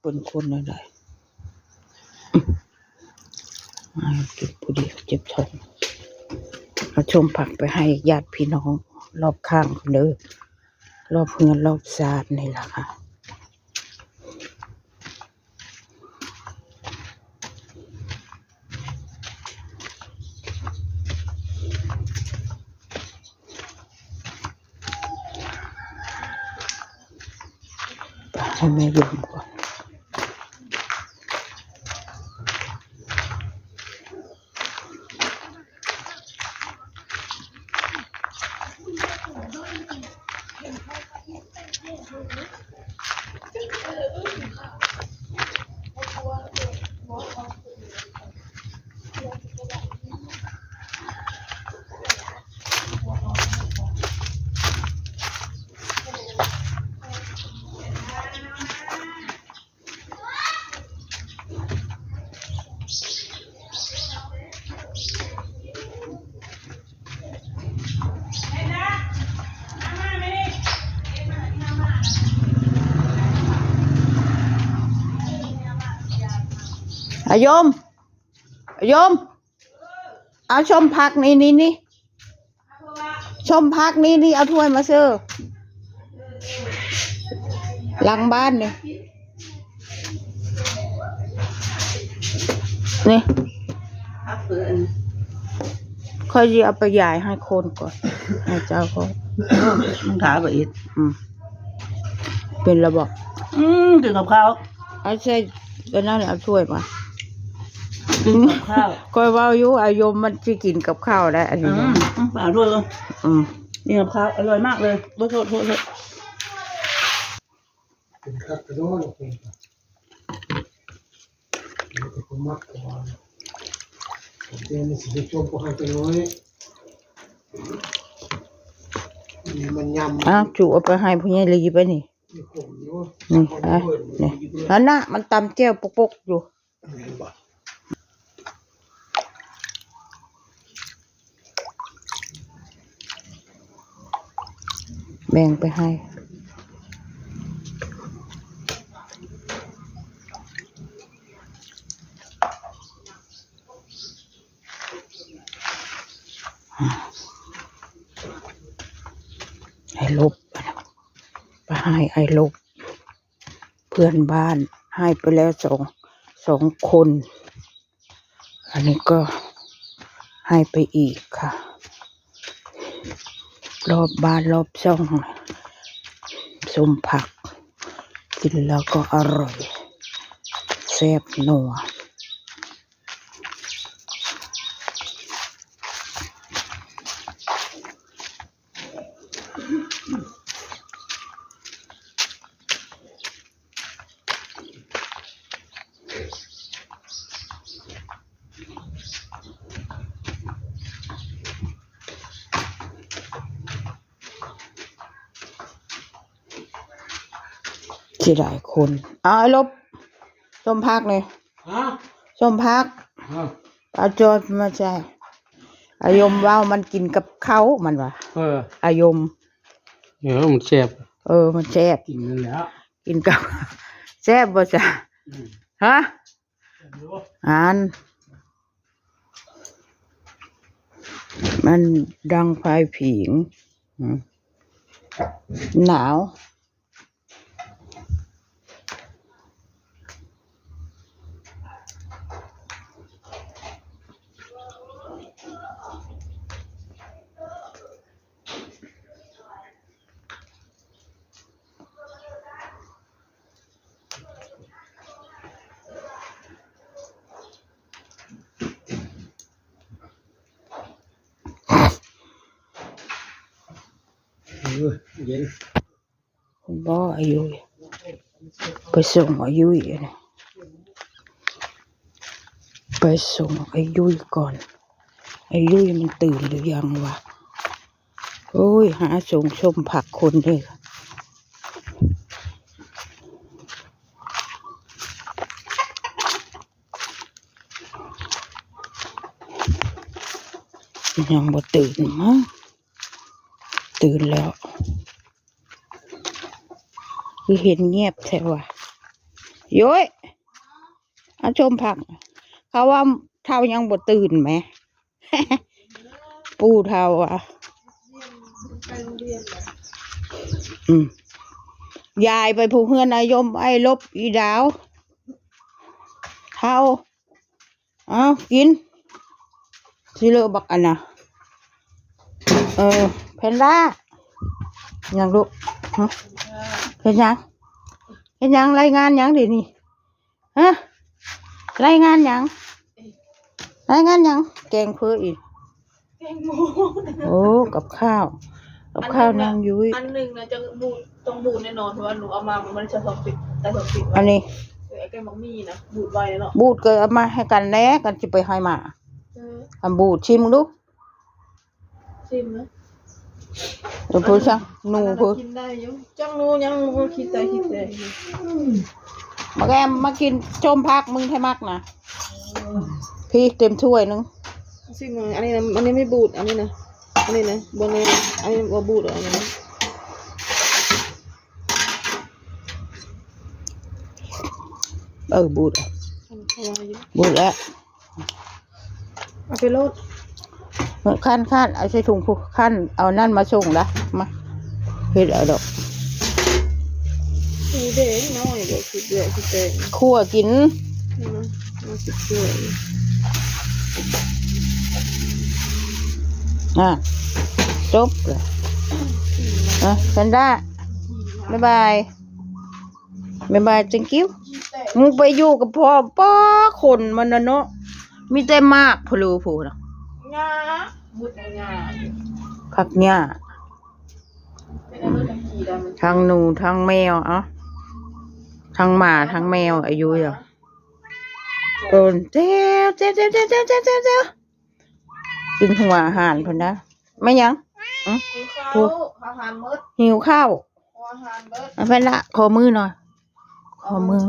คนอะไรเก็บผู้เดียวเจ็บท้องเอาชมผักไปให้ญาติพี่น้องรอบข้างเลยรอบเฮือนรอบศาลนี่แหละค่ะให้แม่ยมก่อนอายมเอาชมผักนี่ชมผักนี่เอาถ้วยมาเสิร์ฟหลังบ้านนี่ค่อยจะเอาไปยายให้คนก่อนให้เจ้าเขามันถาไปอีกเป็นระบบกินกับข้าวเอาใช่ก็นั่นเอาถ้วยมากินกับข้าวค่อยว่าอยู่อายมมันจะกินกับข้าวได้อันนี้เปล่าด้วยเลยนี่กับข้าวอร่อยมากเลยโทษเป็นข้าวกระโดดเป็นผมมักกว่าผมเจอในสิ่งที่ชมพวกเขาเป็นน้อยมันยำจุเอาไปให้ผู้ใหญ่ลีไปนี่นั่นน่ะมันตำแก้วปกอยู่แบ่งไปให้ลบไปให้ไอ้ลบเพื่อนบ้านให้ไปแล้วสองคนอันนี้ก็ให้ไปอีกค่ะรอบบ้านรอบช่องสมผักกินแล้วก็อร่อยแซ่บนัวที่หลายคนไอ้ลบส้มพักเลยส้มพักเอาโจทย์มาใช่อายมว่ามันกินกับเขามันวะอายมมันแซ่บมันแซ่บกินนั่นแหละกินกับแซ่บบ่จ้ะฮะมันดังไฟผิงหนาวเย็นบ่อายุไปส่งอายุไปส่งอายุก่อนอายุมันตื่นหรือยังวะโอ้ยหาส่งชมผักคนเลยยังบ่ตื่นมั้งตื่นแล้วคือเห็นเงียบใช่วะ โย้ยอาชมผัก เขาว่าเท่ายังบ่ตื่นไหม ปูเท่าอ่ะยายไปผูกเฮือนนายมไอ้ลบอีดาวเท่าเอากินสิเลอบักอันน่ะเพนด้ายังลูกเห็นยังเห็นยังรายงานยังดินี่ฮะรายงานยังแกงเพื่ออีกแกงหมู โอ้กับข้าวนางยุ้ยอันหนึ่งนะจะบูดต้องบูดแน่นอนเพราะว่าหนูเอามามันจะสอบติดแต่สอบติด อันนี้ไอ้แกงมักมี่นะบูดไวเนาะบูดเกิดเอามาให้กันแน่กันจะไปให้มาทำบูดชิมดูชิมนะเดี๋ยวพูดช่างหนูพูดกินได้อยู่จังหนูยังคิดแต่มาแกมากินชมพักมึงให้มักนะพี่เต็มถ้วยนึงชิมหน่อยอันนี้นะอันนี้ไม่บูดอันนี้นะบนนี้อันนี้ว่าบูดอันนี้บูดแล้วเอาไปโลดขั้นเอาใส่ถุงผู้ขั้นเอานั่นมาส่งละมาเฮ็ดเอาดอกเด็กน้อยเด็กคิดเด็กคิดเด็กคั่วกินมาคิดเด็กจบเลยแพนด้าบ๊ายบายthank you มึงไปอยู่กับพ่อป้าคนมันนะเนาะมีแต่มากพลูพูนะงาบุดงาผักหญ้าทั้งหนูทั้งแมวทั้งหมาทั้งแมวอายุอย่างโดนเจ้ากินหัวอาหารพนนะไม่ยังหิวข้าวเอาไปละขอมือหน่อยขอมือ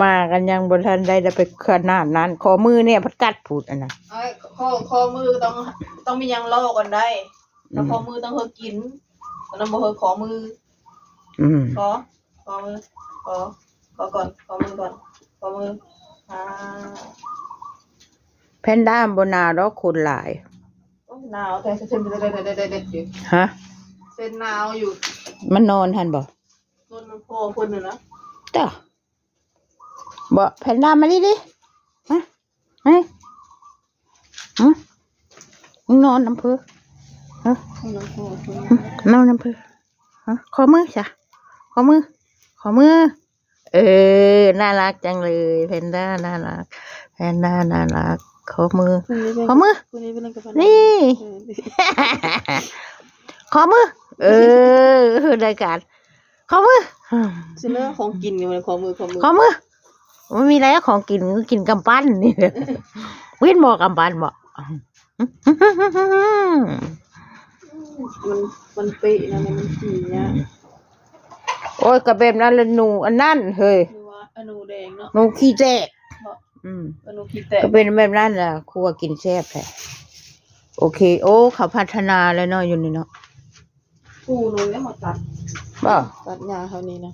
มากันยังบนทันได้ไปขนาดนั้นขอมือเนี่ยพัดกัดพูดอันนั้นขอมือต้องมียังล่อกันได้แล้วขอมือต้องกินแล้วบ่ขอมือขอมือขอก่อนขอมือก่อนขอมือแพนด้าบนนาดอกคนหลายหนาวแต่เส้นอยู่ฮะเส้นหนาวอยู่มันนอนทันบ่นอนมันพอคนหนึ่งนะจ้ะบ่แพนด้ามาดิมามึงนอนน้ำเพื่อฮะนอนน้ำเพื่อฮะขอมือจ้ะขอมือน่ารักจังเลยแพนด้าน่ารักขอมือนี่ขอมือรายการขอมือซื้อเนื้อของกินเนี่ยมันขอมือไม่มีอะไรของกินกำปั้นนี่วิ่งบอกกำปั้นบอกมันเป๊ะนะมันขี่เนี่ยโอ้ยกระเบ็บนั่นเลยหนูอันนั่นเฮ้ยหนูแดงเนาะหนูขี้แตกก็เป็นแบบนั้นแหละครัวกินแซ่บแท้โอเคโอ้เขาพัฒนาแล้วเนาะอยู่นี่เนาะปูหนูเนี่ยหมดตัดยาเขานี่นะ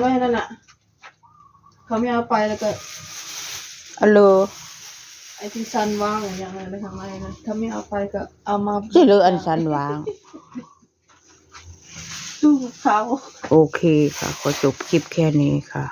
ไม่นั่นน่ะเขาไม่เอาไปแล้วก็ไอ้ที่ซันว่างอย่างไรไปทำอะไรนะถ้าไม่เอาไปก็เอามาใช่เลยอันซันว่างตู้เขาโอเคค่ะขอจบคลิปแค่นี้ค่ะ